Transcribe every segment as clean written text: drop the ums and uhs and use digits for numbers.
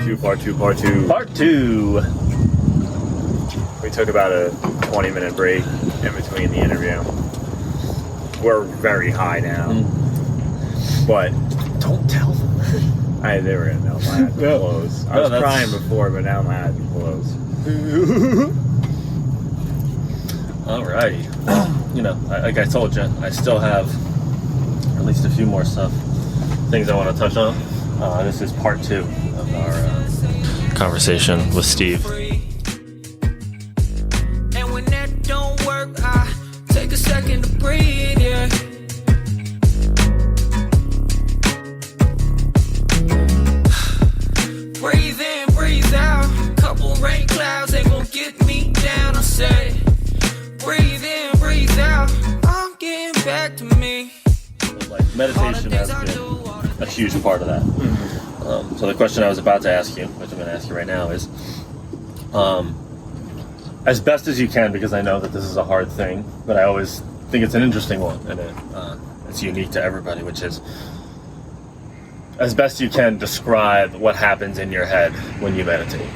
Part two. We took about a 20-minute break in between the interview. We're very high now. But Don't tell them. they were gonna know my eyes were closed. I was crying before, but now my eyes are closed. Alrighty. Like I told you, I still have at least a few more things I want to touch on. This is part two of our conversation with Steve. And when that don't work, I take a second to breathe, yeah. Breathe in, breathe out. Couple rain clouds ain't gonna get me down. I said, breathe in, breathe out. I'm getting back to me. Like meditation has been a huge part of that. So the question I was about to ask you, which I'm going to ask you right now, is as best as you can, because I know that this is a hard thing, but I always think it's an interesting one, and it's unique to everybody, which is, as best you can, describe what happens in your head when you meditate.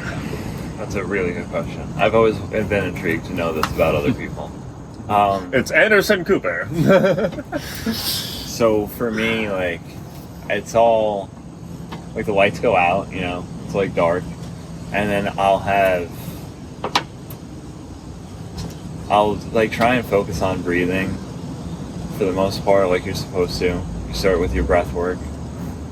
That's a really good question. I've always been intrigued to know this about other people. It's Anderson Cooper. So for me, like, it's all like the lights go out, it's like dark, and then I'll like try and focus on breathing for the most part, like you're supposed to. You start with your breath work,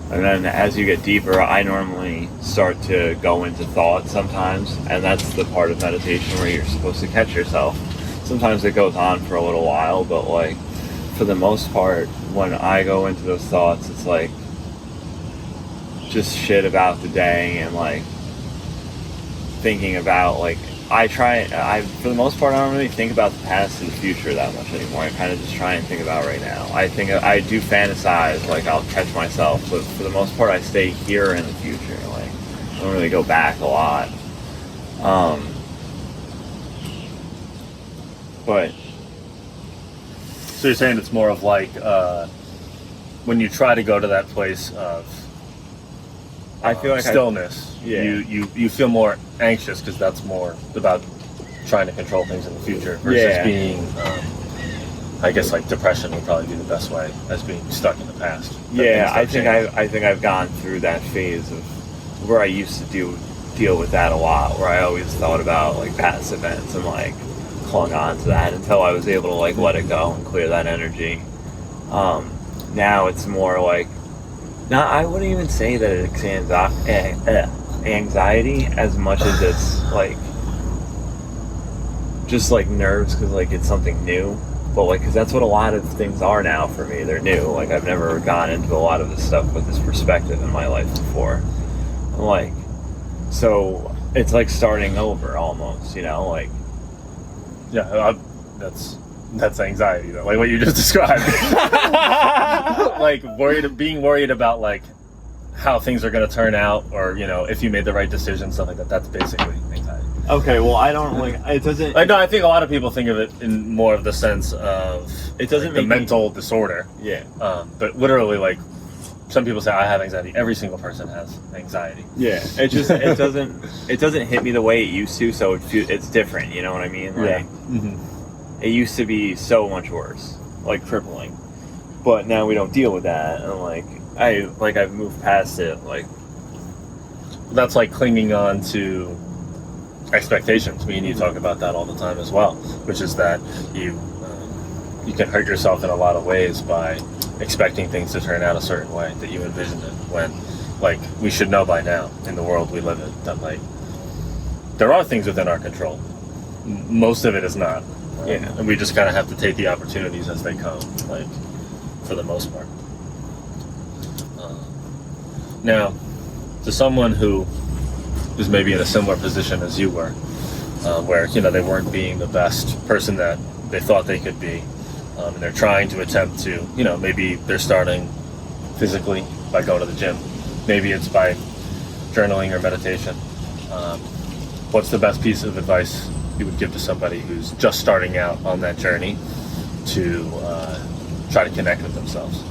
and then as you get deeper, I normally start to go into thought sometimes, and that's the part of meditation where you're supposed to catch yourself. Sometimes it goes on for a little while, but like for the most part, when I go into those thoughts, it's like just shit about the day and like thinking about like for the most part I don't really think about the past and the future that much anymore. I kind of just try and think about right now. I think I do fantasize, like I'll catch myself, but for the most part I stay here in the future. Like I don't really go back a lot. But So you're saying it's more of like when you try to go to that place of I feel like stillness, yeah. you feel more anxious because that's more about trying to control things in the future versus being, I guess like depression would probably be the best way, as being stuck in the past. Yeah, I think I've gone through that phase of where I used to deal with that a lot, where I always thought about like past events and like clung on to that until I was able to like let it go and clear that energy. Now it's more like, I wouldn't even say that it's anxiety as much as it's like just like nerves, because like it's something new. But like, because that's what a lot of things are now for me. They're new. Like I've never gone into a lot of this stuff with this perspective in my life before. Like, so it's like starting over almost, like. Yeah, that's anxiety though, like what you just described. Like being worried about like how things are going to turn out, or if you made the right decision, stuff like that. That's basically anxiety. Okay, well I don't like it doesn't. No, I think a lot of people think of it in more of the sense of it doesn't make the mental disorder. Yeah. But literally, like some people say, I have anxiety. Every single person has anxiety. Yeah. It just it doesn't hit me the way it used to, so it's different. You know what I mean? Like, yeah. Mm-hmm. It used to be so much worse, like crippling. But now we don't deal with that, and I've moved past it. Like that's like clinging on to expectations. Me and you talk about that all the time as well, which is that you can hurt yourself in a lot of ways by expecting things to turn out a certain way that you envisioned it, when like we should know by now in the world we live in that like there are things within our control. Most of it is not. Yeah. And we just kind of have to take the opportunities as they come, like for the most part. Now, to someone who is maybe in a similar position as you were, where they weren't being the best person that they thought they could be, and they're trying to attempt to, maybe they're starting physically by going to the gym, maybe it's by journaling or meditation. What's the best piece of advice you would give to somebody who's just starting out on that journey to try to connect with themselves?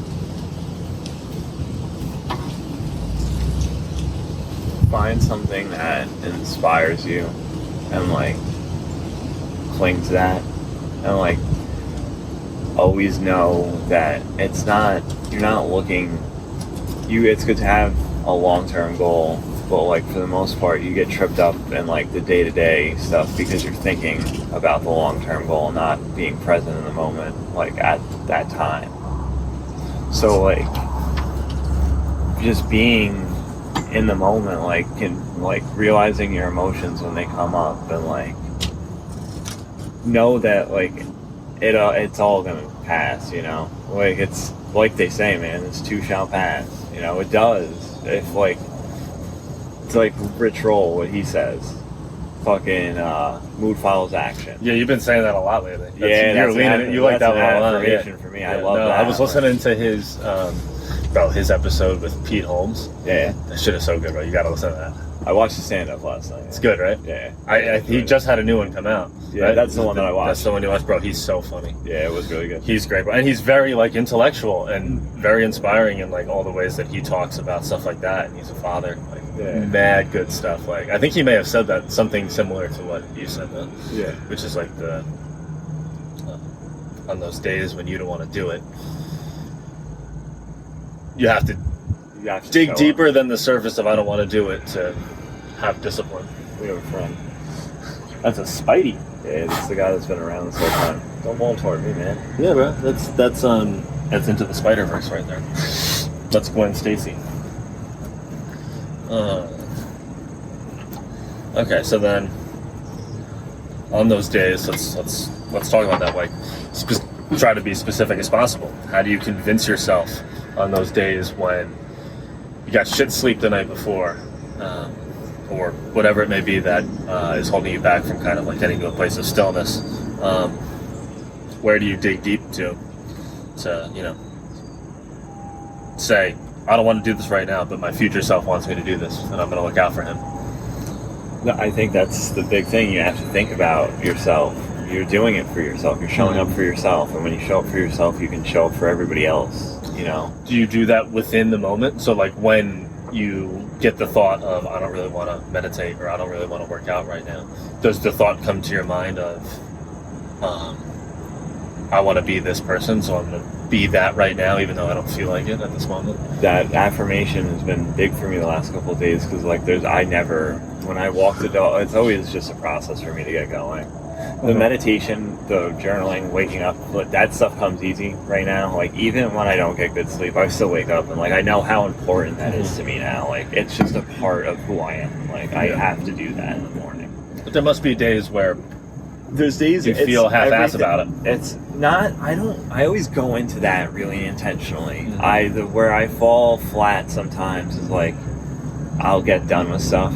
find something that inspires you and like cling to that, and like always know that you're not looking. It's good to have a long-term goal, but like for the most part you get tripped up in like the day-to-day stuff because you're thinking about the long-term goal, not being present in the moment, like at that time. So like just being in the moment, like realizing your emotions when they come up, and like know that like it's all gonna pass, you know. Like it's like they say, man, this too shall pass. You know, it does. If like it's like Rich Roll, what he says. Fucking mood follows action. Yeah, you've been saying that a lot lately. You like that one a lot. Yeah. For me, I love that. I was listening to his his episode with Pete Holmes. Yeah. That shit is so good, bro. You gotta listen to that. I watched the stand-up last night. It's good, right? Yeah. He just had a new one come out. Yeah, right? that's the one that I watched. That's the one you watched, bro. He's so funny. Yeah, it was really good. He's great, bro. And he's very like intellectual and very inspiring in like all the ways that he talks about stuff like that. And he's a father. Like mad good stuff. Like I think he may have said that something similar to what you said though. Yeah. Which is like the on those days when you don't want to do it, you have to dig deeper than the surface of I don't want to do it to have discipline. We have a friend. That's a Spidey. Yeah, it's the guy that's been around this whole time. Don't roll toward me, man. Yeah, bro. That's Into the Spider-Verse right there. That's Gwen Stacy. Okay, so then on those days, let's talk about that. Like, try to be specific as possible. How do you convince yourself on those days when you got shit sleep the night before, or whatever it may be that is holding you back from kind of like getting to a place of stillness? Where do you dig deep to say, I don't want to do this right now, but my future self wants me to do this, and I'm going to look out for him? No, I think that's the big thing. You have to think about yourself. You're doing it for yourself. You're showing up for yourself, and when you show up for yourself, you can show up for everybody else. You know. Do you do that within the moment? So, like when you get the thought of, I don't really want to meditate, or I don't really want to work out right now, does the thought come to your mind of, I want to be this person, so I'm going to be that right now, even though I don't feel like it at this moment? That affirmation has been big for me the last couple of days, because like when I walk the dog, it's always just a process for me to get going. The meditation, the journaling, waking up, that stuff comes easy right now. Like even when I don't get good sleep, I still wake up and like I know how important that is to me now. Like it's just a part of who I am. Like I have to do that in the morning. But there must be days where there's days you feel half-ass about it. It's not. I always go into that really intentionally. Where I fall flat sometimes is like I'll get done with stuff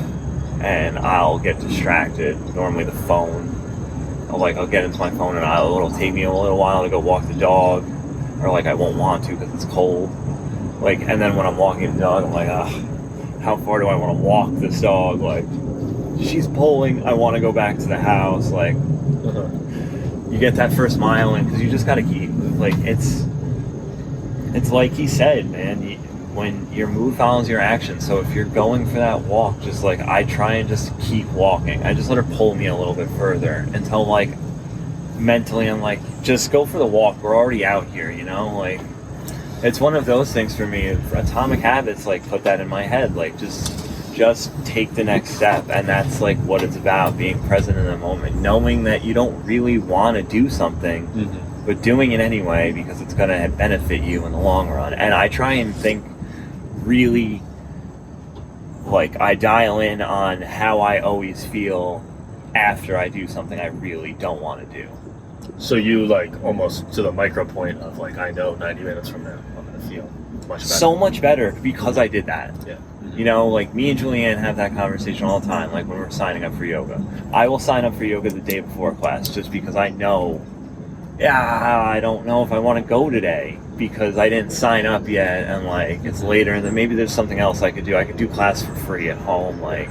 and I'll get distracted. Normally the phone. I'll get into my phone and it'll take me a little while to go walk the dog, or like I won't want to because it's cold. Like, and then when I'm walking the dog, I'm like, how far do I want to walk this dog? Like, she's pulling. I want to go back to the house. Like, you get that first mile in because you just got to keep. Like, it's like he said, man. When your mood follows your action, so if you're going for that walk, just like I try and just keep walking. I just let her pull me a little bit further until like mentally I'm like, just go for the walk. We're already out here, you know? Like it's one of those things for me. Atomic Habits like put that in my head. Like just take the next step, and that's like what it's about, being present in the moment, knowing that you don't really want to do something, but doing it anyway because it's going to benefit you in the long run. And I try and think really, like I dial in on how I always feel after I do something I really don't want to do. So you like almost to the micro point of like, I know 90 minutes from now I'm going to feel much better. So much better because I did that. Yeah. You know, like me and Julianne have that conversation all the time, like when we're signing up for yoga. I will sign up for yoga the day before class just because I know, I don't know if I want to go today because I didn't sign up yet, and like it's later, and then maybe there's something else I could do. I could do class for free at home, like.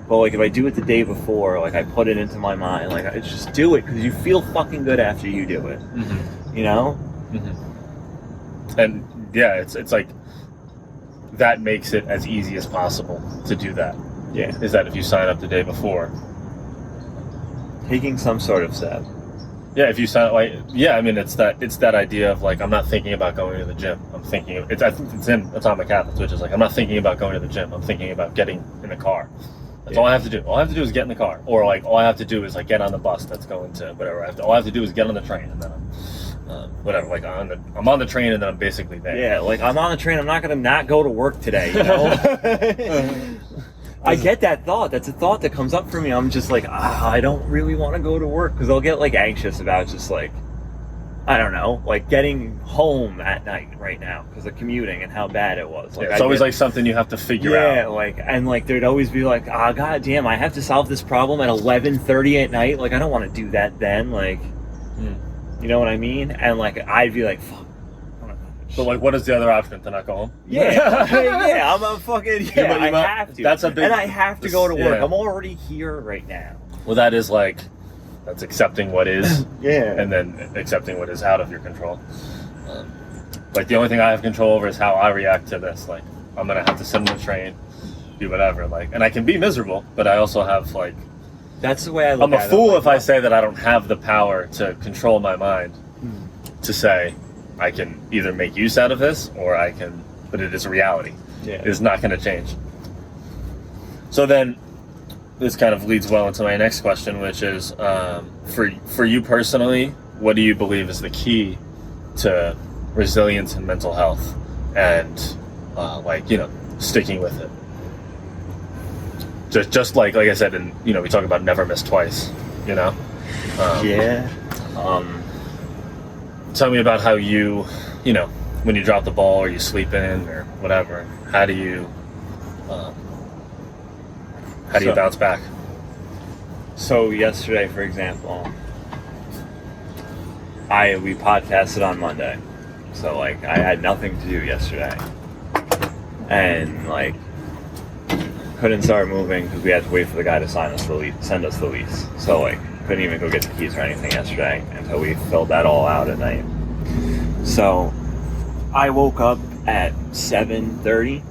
But like if I do it the day before, like I put it into my mind, like I just do it because you feel fucking good after you do it. You know. And yeah, it's like that makes it as easy as possible to do that. Yeah. is that if you sign up the day before, Taking some sort of step. yeah, if you sign like, yeah, I mean, it's that idea of like, I'm not thinking about going to the gym. I think it's in Atomic Habits, which is like, I'm not thinking about going to the gym. I'm thinking about getting in the car. That's all I have to do. All I have to do is get in the car, or like all I have to do is like get on the bus that's going to whatever. All I have to do is get on the train, and then I'm whatever. Like I'm on the train, and then I'm basically there. Yeah, like I'm on the train. I'm not gonna not go to work today. You know. I get that thought. That's a thought that comes up for me. I'm just like, I don't really want to go to work because I'll get like anxious about just like, I don't know, like getting home at night right now because of commuting and how bad it was. Like, it's always like something you have to figure out. Yeah, like, and like there'd always be like, god damn, I have to solve this problem at 11:30 at night. Like I don't want to do that then. Like, you know what I mean? And like I'd be like, fuck. So like, what is the other option? To not go home? Yeah, yeah, I'm a fucking I have to. That's a big. And I have to go to work. Yeah. I'm already here right now. Well, that is like, that's accepting what is, Yeah. and then accepting what is out of your control. Like the only thing I have control over is how I react to this. Like I'm gonna have to sit on the train, do whatever. Like, and I can be miserable, but I also have like. That's the way I look at it. I'm a fool if I say that I don't have the power to control my mind. To say. I can either make use out of this, or I can, but it is a reality. Yeah. It is not going to change. So then, this kind of leads well into my next question, which is, for you personally, what do you believe is the key to resilience and mental health, and sticking with it? Just like I said, and we talk about never miss twice. Yeah. Tell me about how you, when you drop the ball or you sleep in or whatever, how do you bounce back? So yesterday, for example, we podcasted on Monday, so like I had nothing to do yesterday, and like couldn't start moving because we had to wait for the guy to send us the lease. So like couldn't even go get the keys or anything yesterday until we filled that all out at night. So I woke up at 7:30.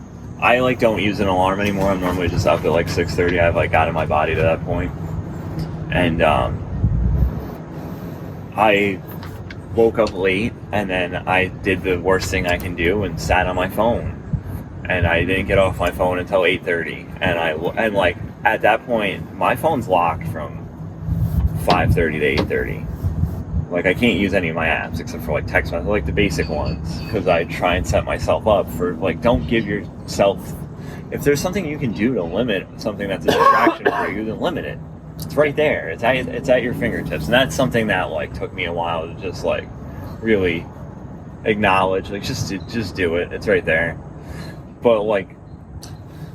I like don't use an alarm anymore. I'm normally just up at like 6:30. I've like gotten my body to that point. And I woke up late, and then I did the worst thing I can do and sat on my phone. And I didn't get off my phone until 8:30. And like at that point, my phone's locked from 5:30 to 8:30. Like I can't use any of my apps except for like text messages, like the basic ones, because I try and set myself up for like, don't give yourself. If there's something you can do to limit something that's a distraction for you, then limit it. It's right there. It's at your fingertips, and that's something that like took me a while to just like really acknowledge. Like just do it. It's right there. But like.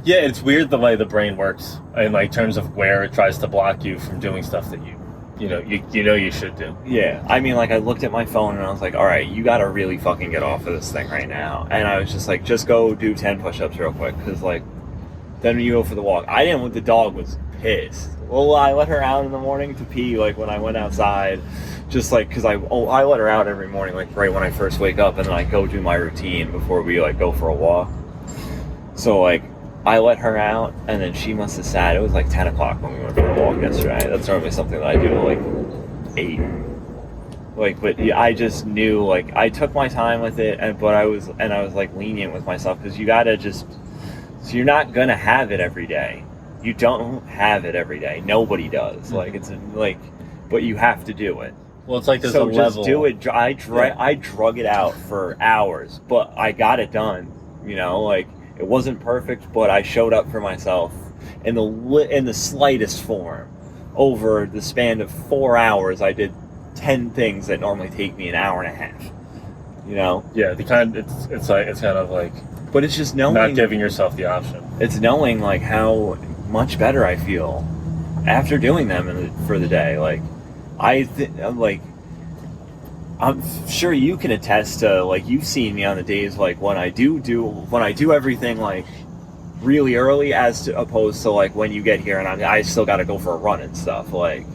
Yeah, it's weird the way the brain works in like terms of where it tries to block you from doing stuff that you should do. Yeah, I mean, like I looked at my phone and I was like, all right, you got to really fucking get off of this thing right now. And I was just like, just go do 10 push-ups real quick, because like then when you go for the walk, I didn't. The dog was pissed. Well, I let her out in the morning to pee, like when I went outside, just like because I let her out every morning, like right when I first wake up, and then I go do my routine before we like go for a walk. So like. I let her out, and then she must have sat. It was like 10 o'clock when we went for a walk yesterday. That's normally something that I do at like 8. Like, but I just knew, like, I took my time with it, but I was like lenient with myself, because you gotta so you're not gonna have it every day. You don't have it every day. Nobody does. Like, it's like, but you have to do it. Well, it's like there's so a just level. Do it. I drug it out for hours, but I got it done. Like. It wasn't perfect, but I showed up for myself in the slightest form. Over the span of 4 hours, I did 10 things that normally take me an hour and a half. Yeah, it's kind of like. But it's just knowing. Not giving yourself the option. It's knowing like how much better I feel after doing them for the day. Like I'm sure you can attest to, like, you've seen me on the days, like, when I do everything, like, really early, as opposed to, like, when you get here and I still got to go for a run and stuff, like.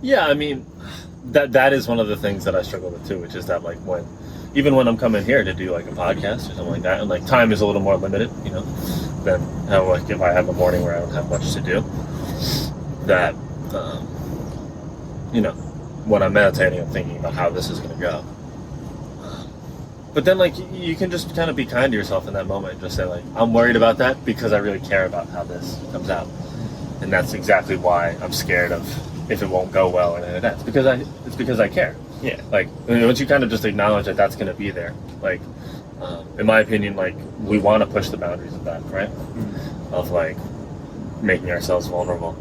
Yeah, I mean, that is one of the things that I struggle with too, which is that like even when I'm coming here to do like a podcast or something like that, and like time is a little more limited, than how like if I have a morning where I don't have much to do, that when I'm meditating, I'm thinking about how this is going to go. But then like you can just kind of be kind to yourself in that moment and just say like, I'm worried about that because I really care about how this comes out, and that's exactly why I'm scared of if it won't go well, and it's because I care. Yeah. Like once you kind of just acknowledge that that's going to be there, like in my opinion, like we want to push the boundaries of that, right? Mm-hmm. Of like making ourselves vulnerable.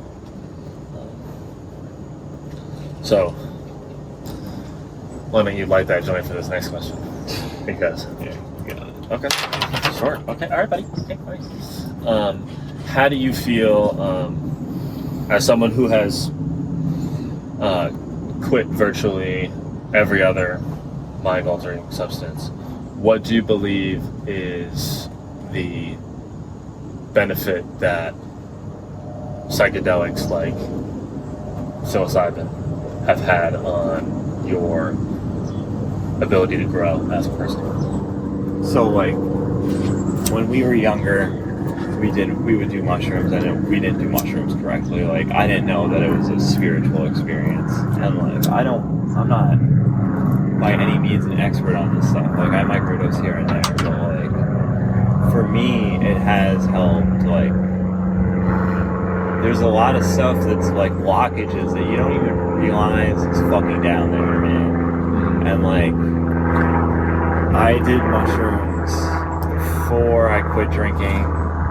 So why don't you light that joint for this next question? Because yeah, you got it. Okay, sure. Okay, all right, buddy. Okay, all right. How do you feel as someone who has quit virtually every other mind-altering substance? What do you believe is the benefit that psychedelics like psilocybin have had on your ability to grow as a person? So like when we were younger, we would do mushrooms, and we didn't do mushrooms correctly. Like I didn't know that it was a spiritual experience, and like I'm not by any means an expert on this stuff. Like I microdose here and there, but like for me it has helped. Like there's a lot of stuff that's like blockages that you don't even realize is fucking down there, man. And like I did mushrooms before I quit drinking,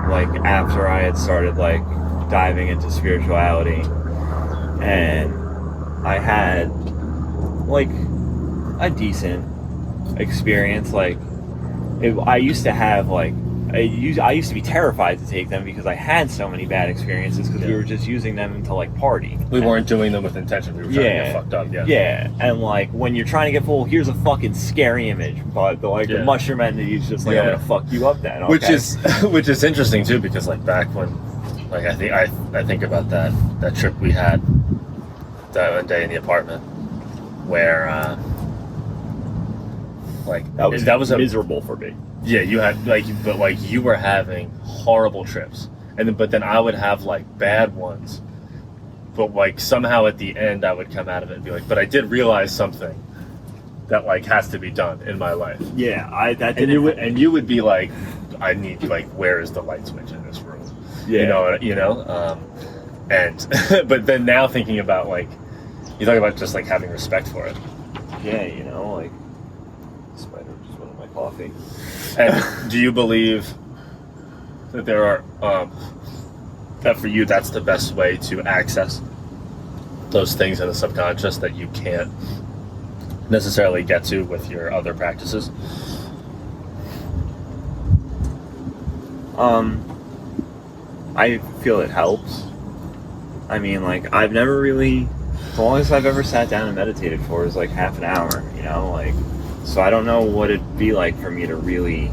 like after I had started like diving into spirituality, and I had like a decent experience. Like I used to have like I used to be terrified to take them because I had so many bad experiences because we were just using them to like party. We weren't doing them with intention. We were trying to get fucked up. Yeah, and like when you're trying to get full, here's a fucking scary image, but the mushroom entity is just like I'm gonna fuck you up then. Okay? Which is interesting too, because like back when, like I think about that trip we had that one day in the apartment where that was miserable for me. Yeah, you had you were having horrible trips, but then I would have like bad ones, but like somehow at the end I would come out of it and be like, but I did realize something that like has to be done in my life. Yeah, and you would be like, I need like, where is the light switch in this room? Yeah, and but then now thinking about like, you talk about just like having respect for it. Yeah, like spider just went in my coffee. And do you believe that there are that for you that's the best way to access those things in the subconscious that you can't necessarily get to with your other practices? I feel it helps. I mean, like I've never really, the longest I've ever sat down and meditated for is like half an hour, like. So I don't know what it'd be like for me to really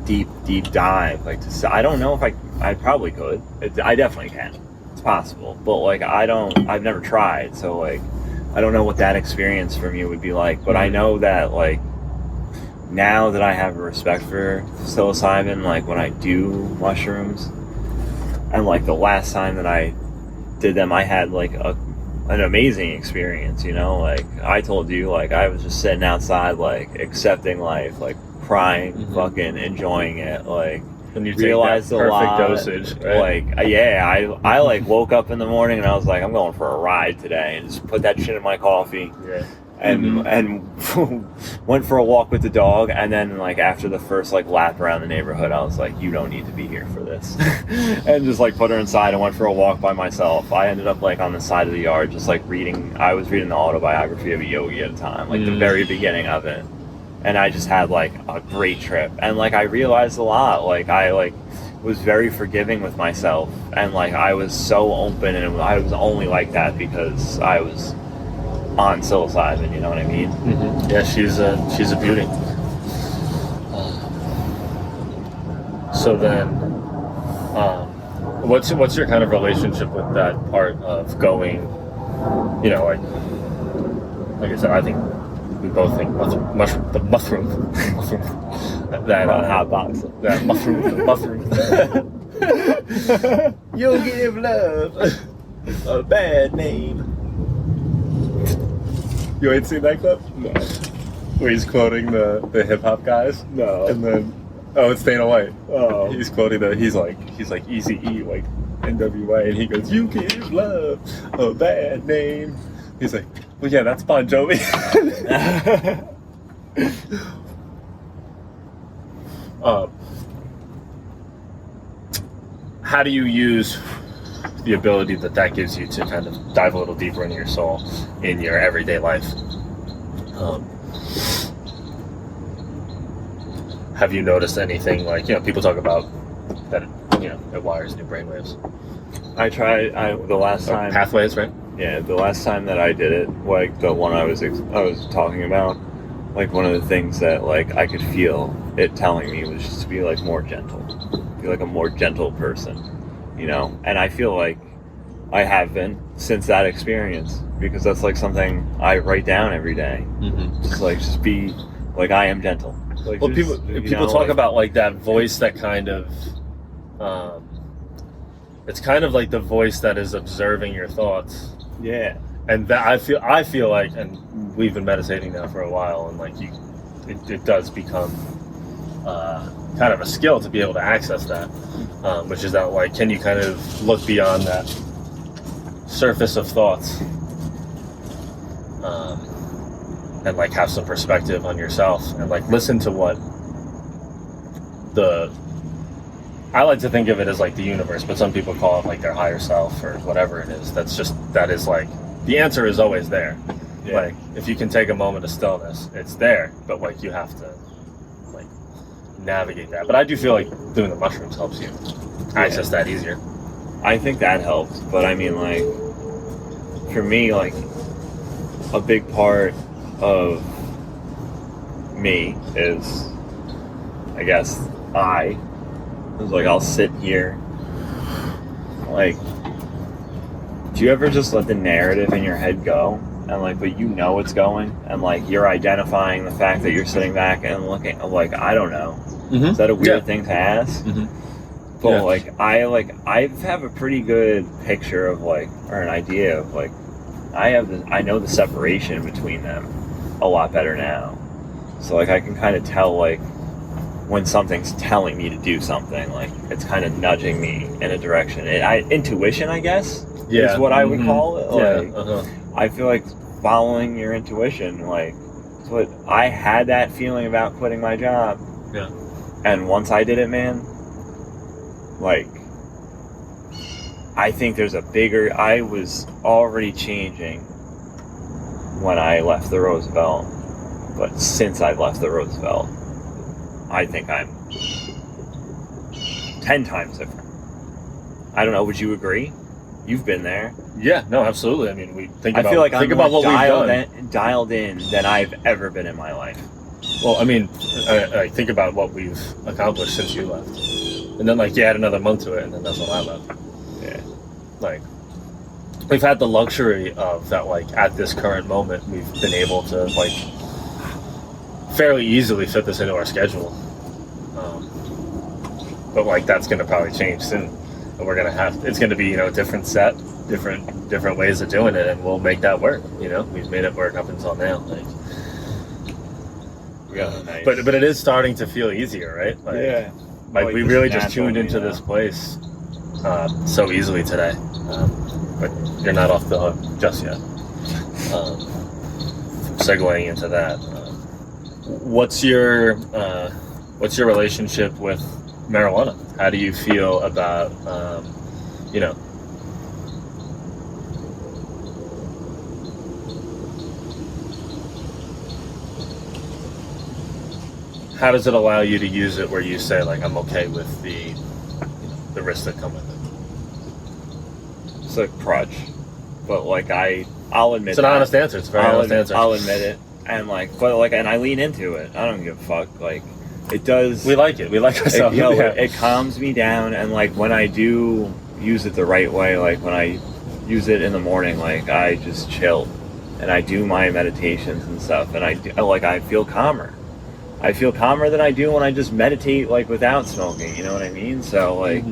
deep dive. Like I don't know if I probably could. I definitely can. It's possible. But like I've never tried. So like I don't know what that experience for me would be like. But I know that like now that I have a respect for psilocybin, like when I do mushrooms, and like the last time that I did them, I had like an amazing experience, like I told you, like I was just sitting outside, like accepting life, like crying, fucking enjoying it, like and you realized take that perfect dosage, right? Like I like woke up in the morning and I was like, I'm going for a ride today, and just put that shit in my coffee. And went for a walk with the dog, and then like after the first like lap around the neighborhood, I was like, you don't need to be here for this. And just like put her inside and went for a walk by myself. I ended up like on the side of the yard just like I was reading the autobiography of a yogi at a time, like the very beginning of it, and I just had like a great trip. And like I realized a lot, like I like was very forgiving with myself, and like I was so open, and I was only like that because I was on psilocybin, you know what I mean? Mm-hmm. Yeah, she's a beauty. So then, what's your kind of relationship with that part of going, like like I said, I think we both think the mushroom, that hot box. That mushroom. You'll give love a bad name. You ain't seen that clip? No. Where he's quoting the hip hop guys? No. And then it's Dana White. Oh. He's quoting he's like Eazy-E, like NWA, and he goes, "You give love a bad name." He's like, "Well, yeah, that's Bon Jovi." How do you use the ability that gives you to kind of dive a little deeper into your soul in your everyday life? Have you noticed anything like, people talk about that, it wires new brainwaves? I tried. The last time pathways, right? Yeah, the last time that I did it, like the one I was talking about, like one of the things that like I could feel it telling me was just to be like more gentle, be like a more gentle person, And I feel like I have been since that experience, because that's like something I write down every day. Mm-hmm. Just be like, I am gentle. Like, well, people talk about like that voice that kind of, it's kind of like the voice that is observing your thoughts. Yeah. And that I feel like, and we've been meditating now for a while, and like it does become kind of a skill to be able to access that, which is that like, can you kind of look beyond that surface of thoughts, and like have some perspective on yourself, and like listen to what I like to think of it as like the universe, but some people call it like their higher self or whatever it is. That is like, the answer is always there. Yeah. Like, if you can take a moment of stillness, it's there, but like you have to like navigate that. But I do feel like doing the mushrooms helps you access that easier. I think that helps, but I mean, like, for me, like, a big part of me is, I guess, I'll sit here, like, do you ever just let the narrative in your head go, and like, but it's going, and like, you're identifying the fact that you're sitting back and looking, like, I don't know, is that a weird thing to ask? But I have a pretty good picture of like, or an idea of like, I know the separation between them a lot better now, so like I can kind of tell like when something's telling me to do something, like it's kind of nudging me in a direction. Intuition, I guess, is what I would call it. Like, I feel like following your intuition, like, it's what I had that feeling about quitting my job. Yeah. And once I did it, man, like, I think I was already changing when I left the Roosevelt, but since I left the Roosevelt, I think I'm 10 times different. I don't know, would you agree? You've been there. Yeah, no, absolutely. I mean, I feel like I'm about more what we've done. dialed in than I've ever been in my life. Well, I mean, I think about what we've accomplished since you left. And then, like, you add another month to it, and then that's when I left. Yeah. Like, we've had the luxury of that, like, at this current moment, we've been able to, like, fairly easily fit this into our schedule. But, like, that's going to probably change soon. And it's going to be, a different set, different ways of doing it, and we'll make that work, We've made it work up until now, like. Nice. But it is starting to feel easier, right? Like, yeah. Like, we really just tuned into this place so easily today. But you're not off the hook just yet. Segueing into that, what's your relationship with marijuana? How do you feel about how does it allow you to use it where you say, like, I'm okay with the risks that come with it? It's a crutch. But, like, I'll admit it's an honest answer. It's a very honest answer. I'll admit it. And, like, and I lean into it. I don't give a fuck. Like, it does. We like it. We like ourselves. It calms me down. And, like, when I do use it the right way, like, when I use it in the morning, like, I just chill. and I do my meditations and stuff, and I feel calmer. I feel calmer than I do when I just meditate like without smoking. You know what I mean? So like,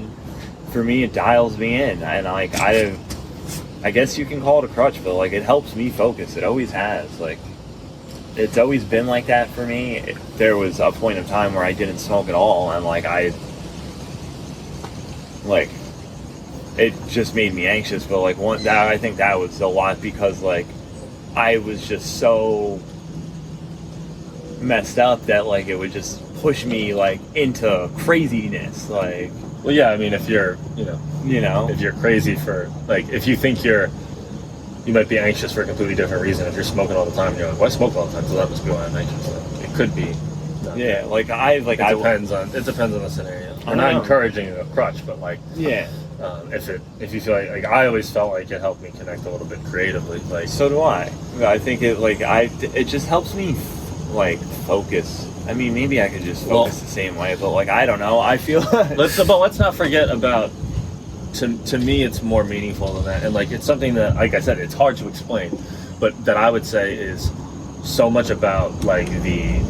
for me, it dials me in, and like I guess you can call it a crutch, but like it helps me focus. It always has. Like, it's always been like that for me. There was a point of time where I didn't smoke at all, and like it just made me anxious. But like I think that was a lot because like I was just so messed up that like it would just push me like into craziness. Like, well, yeah, I mean, if you're, if you're crazy for, like, if you think you might be anxious for a completely different reason. If you're smoking all the time, and you're like, why smoke all the time? So that must be why I'm anxious. It could be. Yeah, like it depends on the scenario. I'm not encouraging a crutch, but like, yeah. If you feel like I always felt like it helped me connect a little bit creatively. Like, so do I. I think it just helps me like focus. I mean, maybe I could just focus the same way, but like I don't know. I feel. let's not forget about. To me, it's more meaningful than that, and like it's something that, like I said, it's hard to explain, but that I would say is so much about like the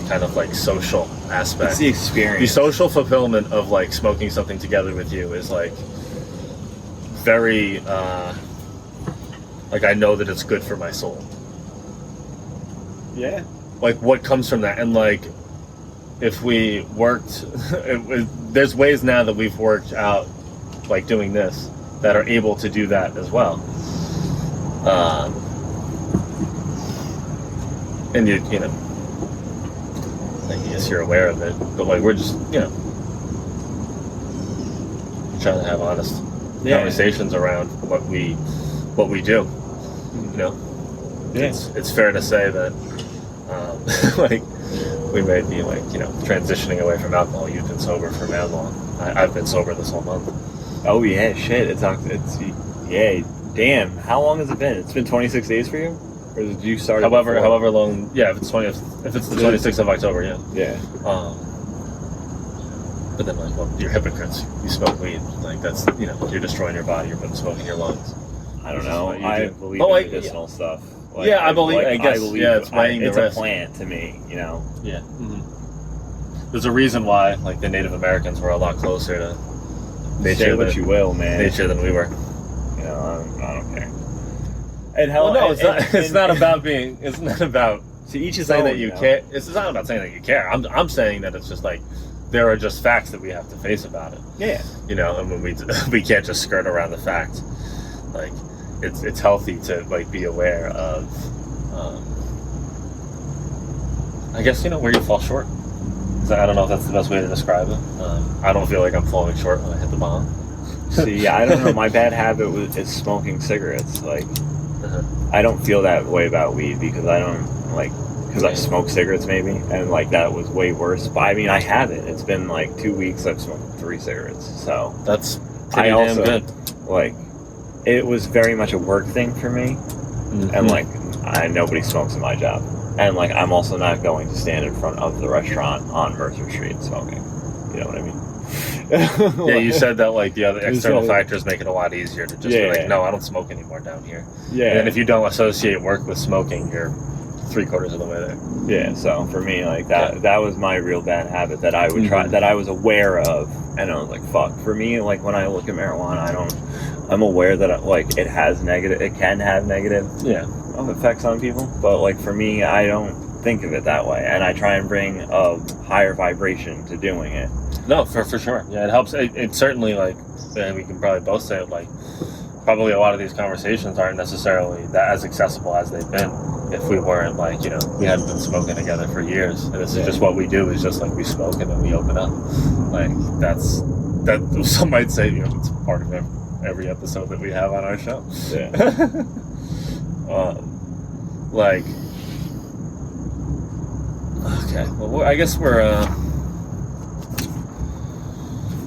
kind of like social aspect. It's the experience. The social fulfillment of like smoking something together with you is like very like I know that it's good for my soul. Yeah. Like what comes from that, and like if we worked, there's ways now that we've worked out, like doing this, that are able to do that as well. And you know, I guess you're aware of it, but like we're just, trying to have honest conversations around what we do. It's fair to say that, like. We may be like, transitioning away from alcohol. You've been sober for how long? I've been sober this whole month. Oh yeah, shit. It's damn. How long has it been? It's been 26 days for you, or did you start? However long. Yeah, if it's the 26th of October, yeah. Yeah. But then like, well, you're hypocrites. You smoke weed. Like that's you're destroying your body. You're putting smoke in your lungs. I don't know. I believe in medicinal stuff. Like, I believe. I guess. It's weighing the risk. It's a plant to me, Yeah. Mm-hmm. There's a reason why, like, the Native Americans were a lot closer to nature. Say what you will, man. Nature than we were. I don't care. It's not about being. It's not about. To each his saying own, that you care. It's not about saying that you care. I'm saying that it's just like there are just facts that we have to face about it. Yeah. And when we can't just skirt around the fact, like. It's healthy to like be aware of I guess where you fall short. I don't know if that's the best way to describe it. I don't feel like I'm falling short when I hit the bomb. See, I don't know. My bad habit is smoking cigarettes. Like, I don't feel that way about weed because I smoke cigarettes maybe, and like that was way worse. But I mean, I haven't. It's been like 2 weeks. I've smoked 3 cigarettes, so that's pretty damn good. Like. It was very much a work thing for me, and like nobody smokes in my job, and like I'm also not going to stand in front of the restaurant on Mercer Street smoking. You know what I mean? Yeah, you said that like the other external factors make it a lot easier to just be like, no, I don't smoke anymore down here. Yeah, and then if you don't associate work with smoking, you're 3/4 of the way there. Yeah, so for me, like that was my real bad habit that I would try, that I was aware of, and I was like, fuck. For me, like when I look at marijuana, I'm aware that like it can have negative effects on people, but like for me, I don't think of it that way, and I try and bring a higher vibration to doing it. No, for sure. Yeah, it helps. It certainly, like, we can probably both say it, like, probably a lot of these conversations aren't necessarily that as accessible as they've been if we weren't like, we hadn't been smoking together for years, and this is just what we do, is just like we smoke and then we open up. Like that some might say it's part of every episode that we have on our show. Yeah. Okay, well, I guess we're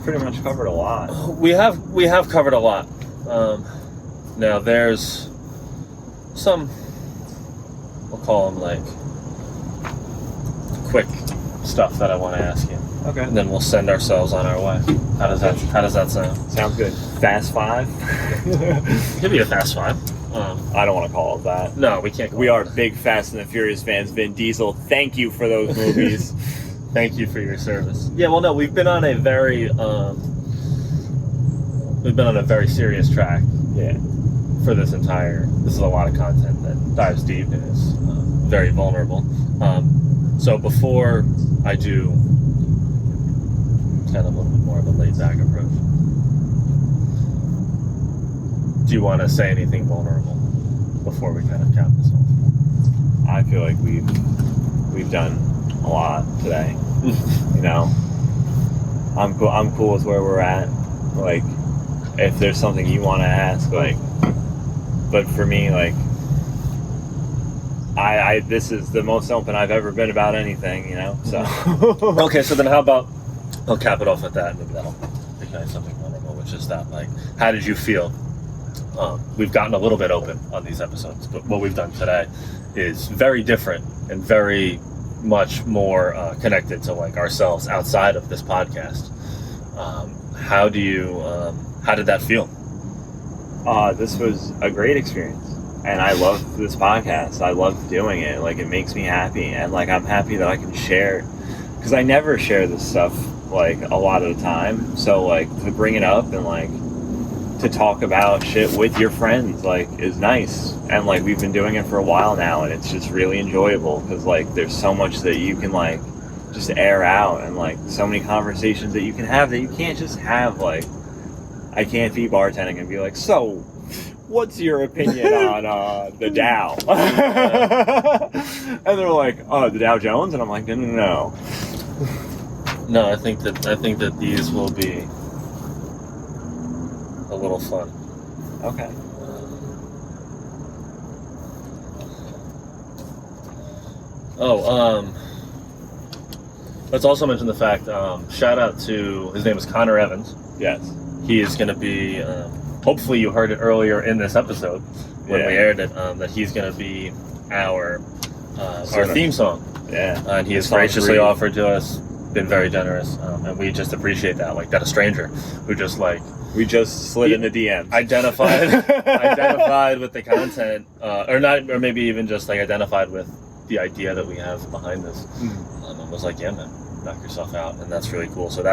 pretty much covered a lot. We have covered a lot. Now there's some, we'll call them like quick stuff that I want to ask you. Okay. And then we'll send ourselves on our way. How does that sound? Sounds good. Fast 5? Give me a fast 5. I don't want to call it that. No, we can't. We are big Fast and the Furious fans. Vin Diesel, thank you for those movies. Thank you for your service. Yeah, well, no, we've been on a very serious track. Yeah. For this is a lot of content that dives deep and is very vulnerable. So before I do kind of a little bit more of a laid back approach, do you want to say anything vulnerable before we kind of cap this off? I feel like we've done a lot today. You know, I'm cool with where we're at. Like, if there's something you want to ask, like, but for me, like, I this is the most open I've ever been about anything, you know. So okay, so then how about I'll cap it off at that, and maybe that'll ignite something vulnerable, which is that, like, how did you feel? We've gotten a little bit open on these episodes, but what we've done today is very different and very much more connected to, like, ourselves outside of this podcast. How did that feel? This was a great experience, and I love this podcast. I love doing it. Like, it makes me happy, and, like, I'm happy that I can share, because I never share this stuff, like, a lot of the time. So, like, to bring it up and, like, to talk about shit with your friends, like, is nice. And, like, we've been doing it for a while now, and it's just really enjoyable, because, like, there's so much that you can, like, just air out, and, like, so many conversations that you can have that you can't just have. Like, I can't be bartending and be like, so what's your opinion on the Dow? And they're like, oh, the Dow Jones? And I'm like, no. No, I think that these will be a little fun. Okay. Let's also mention the fact, shout out to, his name is Connor Evans. Yes. He is going to be, hopefully you heard it earlier in this episode when we aired it, that he's going to be our theme song. Yeah. And he has graciously offered to us, been very generous, and we just appreciate that. Like, that a stranger who just, like, we just slid in the DMs. Identified with the content, or maybe even just, like, identified with the idea that we have behind this, and was like, yeah, man, knock yourself out, and that's really cool. So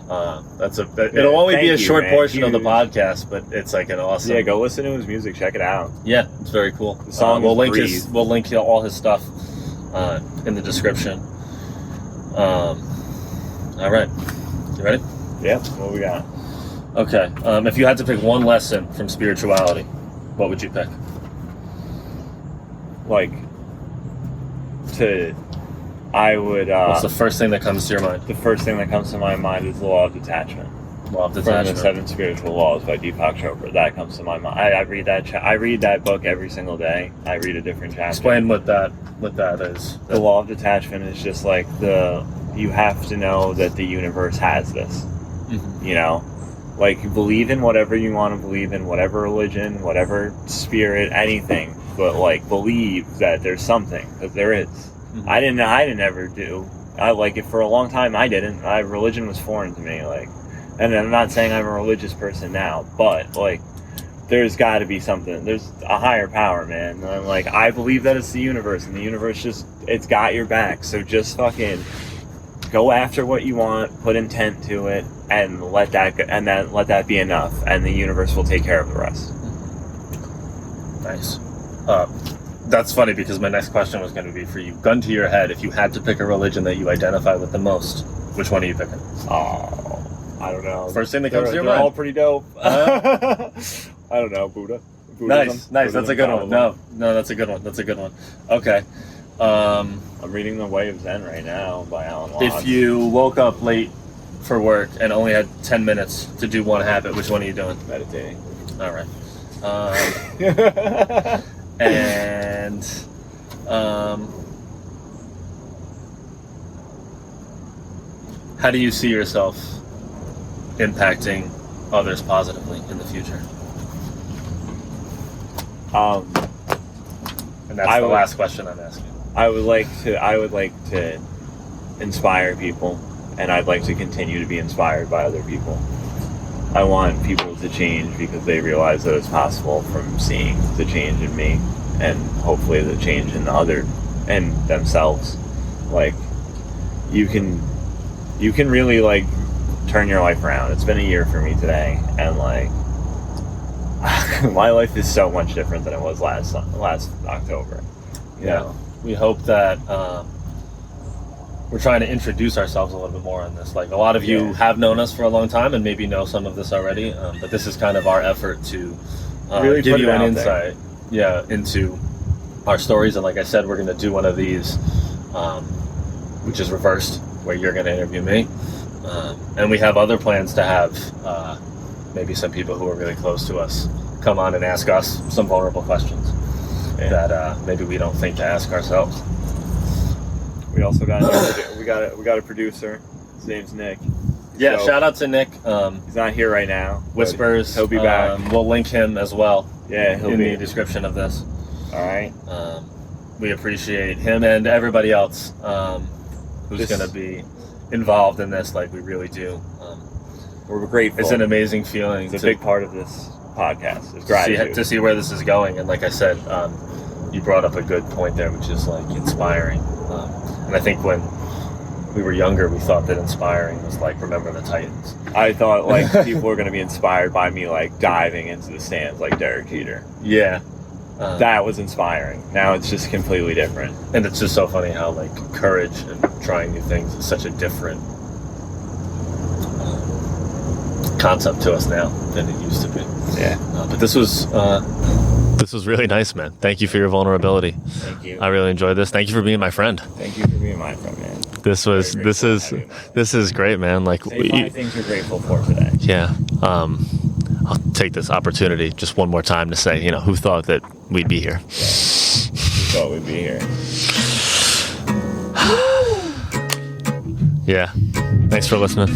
it'll only be a short portion of the podcast, but it's like an awesome. Yeah, go listen to his music, check it out. Yeah, it's very cool. The song we'll link all his stuff in the description. All right, you ready? Yeah. What we got? Okay. If you had to pick one lesson from spirituality, what would you pick? Like, I would. What's the first thing that comes to your mind? The first thing that comes to my mind is the law of detachment. Law of Detachment. From the 7 Spiritual Laws by Deepak Chopra. That comes to my mind. I read that. I read that book every single day. I read a different chapter. Explain what that is. The law of detachment is just like you have to know that the universe has this. Mm-hmm. You know, like, believe in whatever you want to believe in, whatever religion, whatever spirit, anything. But, like, believe that there's something, because there is. Mm-hmm. I didn't ever do. I, like, for a long time I didn't. Religion was foreign to me, like, and I'm not saying I'm a religious person now, but, like, there's got to be something. There's a higher power, man. And I'm like, I believe that it's the universe, and the universe it's got your back. So just fucking go after what you want, put intent to it, and let that be enough, and the universe will take care of the rest. Nice. That's funny, because my next question was going to be for you. Gun to your head, if you had to pick a religion that you identify with the most, which one are you picking? Oh, I don't know. First thing that comes to your mind. They're all pretty dope. I don't know. Buddhism. Nice. That's a good one. No, that's a good one. Okay. I'm reading The Way of Zen right now by Alan Watts. If you woke up late for work and only had 10 minutes to do one habit, which one are you doing? Meditating. All right. And how do you see yourself impacting others positively in the future? And that's the last question I'm asking. I would like to inspire people, and I'd like to continue to be inspired by other people. I want people to change because they realize that it's possible from seeing the change in me and hopefully the change in the other and themselves. Like, you can really, like, turn your life around. It's been a year for me today, and, like, my life is so much different than it was last October. Yeah. We hope that we're trying to introduce ourselves a little bit more on this. Like, a lot of you have known us for a long time and maybe know some of this already, but this is kind of our effort to really give you an there. insight into our stories. And like I said, we're going to do one of these, which is reversed, where you're going to interview me. And we have other plans to have maybe some people who are really close to us come on and ask us some vulnerable questions that maybe we don't think to ask ourselves. We also got we got a producer. His name's Nick. Yeah, So, shout out to Nick. he's not here right now. but Whispers. He'll be back. We'll link him as well. Yeah, he'll in be the description of this. All right. We appreciate him and everybody else who's going to be involved in this. Like, we really do. We're grateful. It's an amazing feeling. It's a big part of this podcast. It's gratitude. To see where this is going. And like I said, you brought up a good point there, which is like inspiring. And I think when we were younger, we thought that inspiring was like Remember the Titans. I thought like people were going to be inspired by me like diving into the stands like Derek Jeter. Yeah. That was inspiring. Now it's just completely different. And it's just so funny how like courage and trying new things is such a different concept to us now than it used to be. Yeah. But this was really nice, man. Thank you for your vulnerability. Thank you. I really enjoyed this. Thank you for being my friend. Thank you for being my friend, man. This is great, man. Like, Say 5 things you're grateful for today. yeah. I'll take this opportunity just one more time to say, who thought that we'd be here? Who thought we'd be here? Yeah. Thanks for listening.